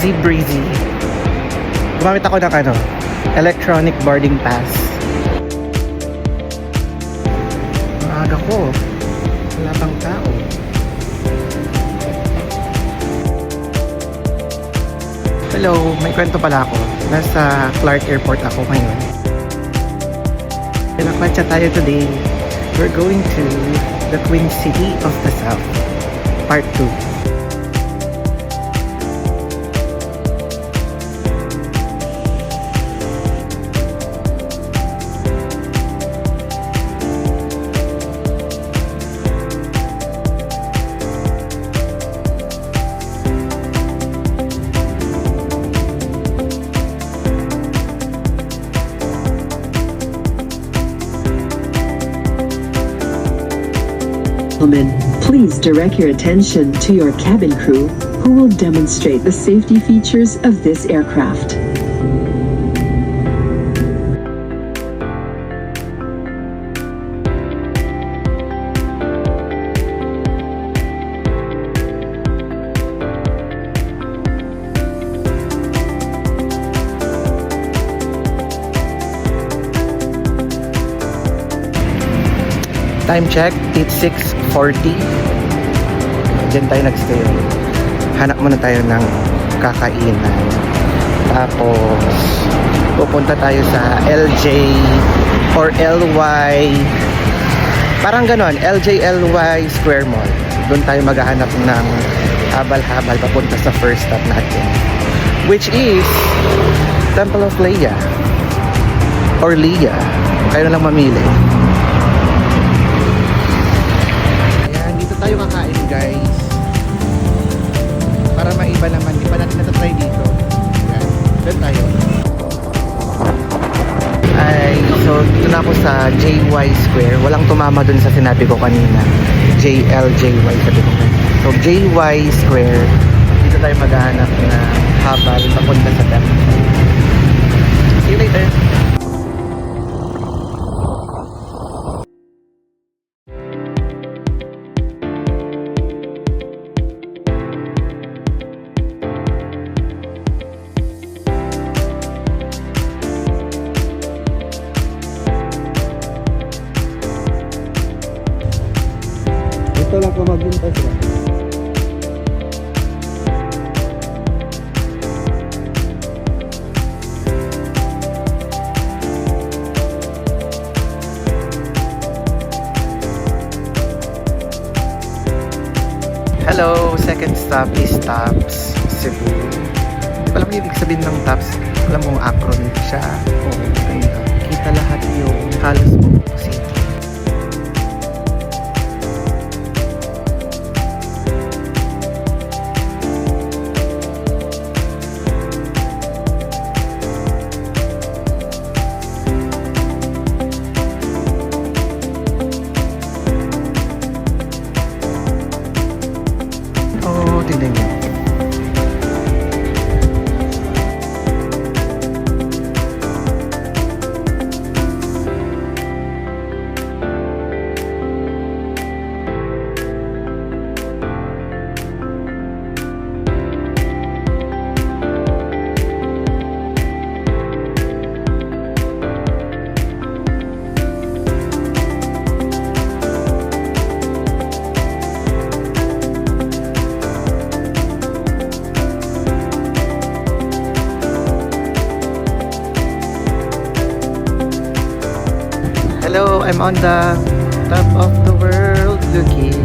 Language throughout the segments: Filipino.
easy breezy. Gumamit ako ng electronic boarding pass. Maaga ko. Wala pang tao. Hello, may kwento pala ako. Nasa Clark Airport ako ngayon. Pinakwatsa tayo today. We're going to the Queen City of the South, Part 2. Please direct your attention to your cabin crew, who will demonstrate the safety features of this aircraft. Time check, it's 6:40. Diyan tayo nagstay. Hanap muna tayo ng kakainan. Tapos pupunta tayo sa LJ or LY. Parang ganon, LJ/LY Square Mall. Doon tayo maghahanap ng habal-habal papunta sa first stop natin, which is Temple of Leia or Leia. Kayo na lang mamili. Tayo kakain, guys, para maiba naman. Di pa natin natatry dito. Yan, doon tayo. Ay, so dito na ako sa JY Square. Walang tumama dun sa sinabi ko kanina, JLJY sabi ko kanina. So JY Square, dito tayo maghahanap na habal papunta sa temple. See you later. Ito lang ko magbintas na. Hello, second stop is TOPS Cebu. Hindi ko alam yung ibig sabihin ng TOPS. Alam mong acronym siya. Kita lahat yung halos mo city. Tignan nyo. Hello, I'm on the top of the world looking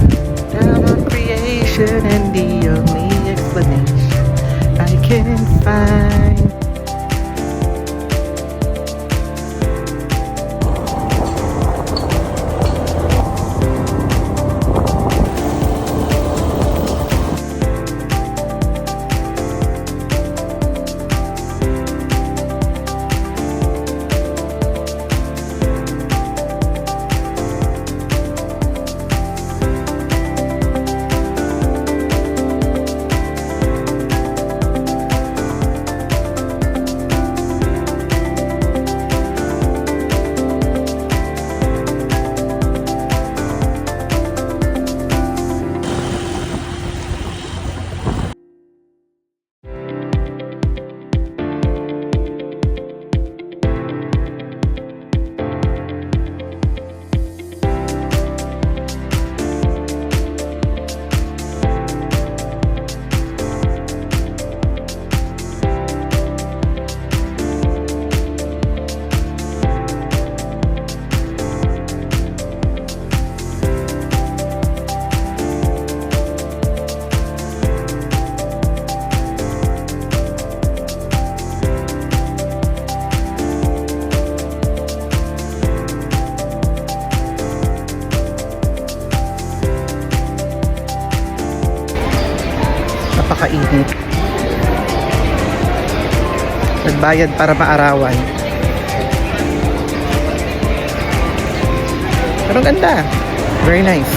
down on creation, and the only explanation I can find. napakainit. Nagbayad para maarawan. Pero ang ganda. Very nice.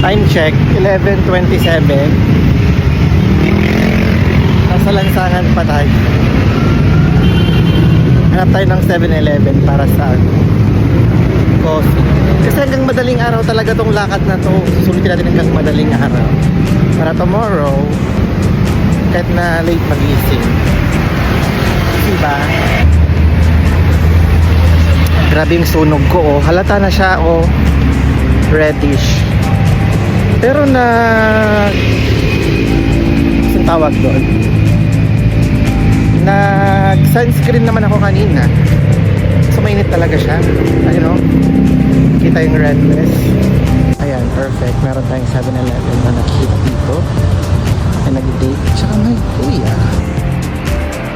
Time check, 11:27. Nasa lansangan pa tayo. Hanap tayo ng 7-Eleven para sa coffee. Kasi hanggang madaling araw talaga tong lakad na to. Susulitin natin hanggang madaling araw. Para tomorrow, kahit na late magising. Diba? Grabe yung sunog ko, oh. Halata na siya, oh. Reddish. Pero saan tawag doon? Nag-sunscreen naman ako kanina. So mainit talaga siya. Ayun, oh. Kita yung redness. Ayan, perfect. Meron tayong 7-Eleven na nag-hit dito. Ay nag-date. Tsaka may kuya.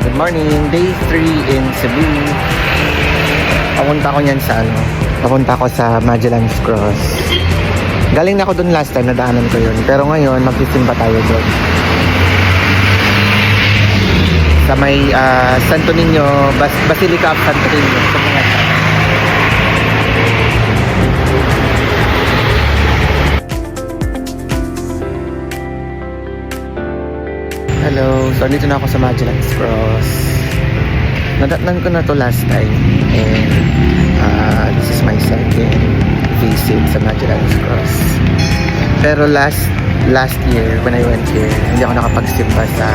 Good morning. Day 3 in Cebu. Papunta ko niyan sa Papunta ko sa Magellan's Cross. Galing na ako dun last time, nadaanan ko yun. Pero ngayon, magsisimba tayo doon. Sa may Santo Niño, Basilica of Santo Niño. Sa mga hello, so dito na ako sa Magellan's Cross. Nadatnan ko na to last time. And this is my second visit sa Magellan's Cross. Pero last year when I went here, hindi ako nakapagsimba sa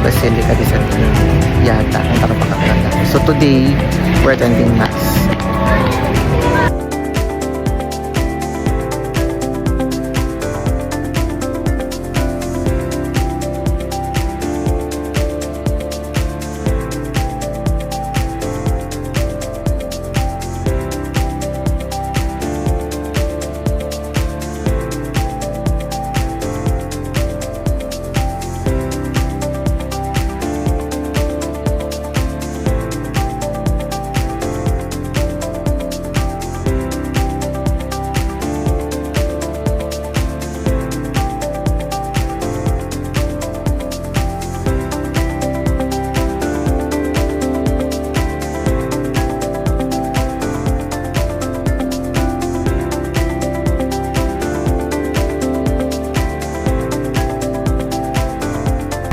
Basilica de Santo Niño yata kung nakapagkakaroon ako. So today we're attending Mass.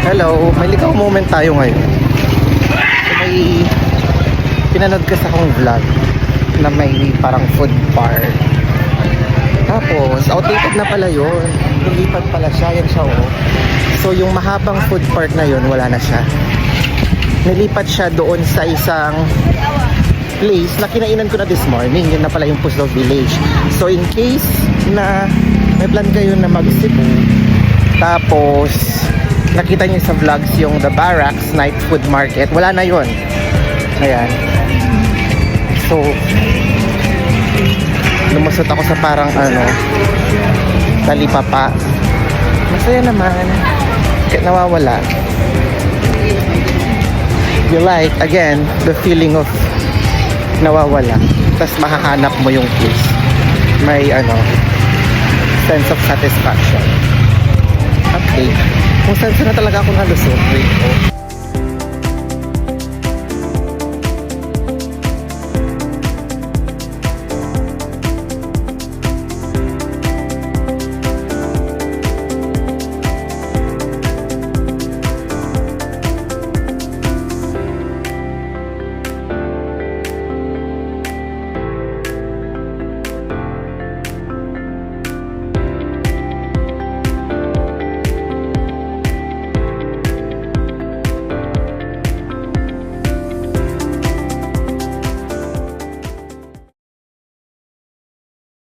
Hello, may ligaw moment tayo ngayon. So, may pinanood kasi akong vlog na may parang food bar. Tapos, outdated na pala yun. Lumipat pala siya, yan siya, oh. So, yung mahabang food park na yun, wala na siya. Nilipat siya doon sa isang place na kinainan ko na this morning. Yun na pala yung Puso Village. So, in case na may plan kayo na mag-Cebu, tapos nakita niyo sa vlogs yung The Barracks Night Food Market, wala na yun. Ayan. So lumusot ako sa parang talipapa. Masaya naman. Kaya nawawala. You like, again, the feeling of nawawala. Tapos mahahanap mo yung peace. May sense of satisfaction. Okay. Kung saan na talaga ako nalusot. Wait,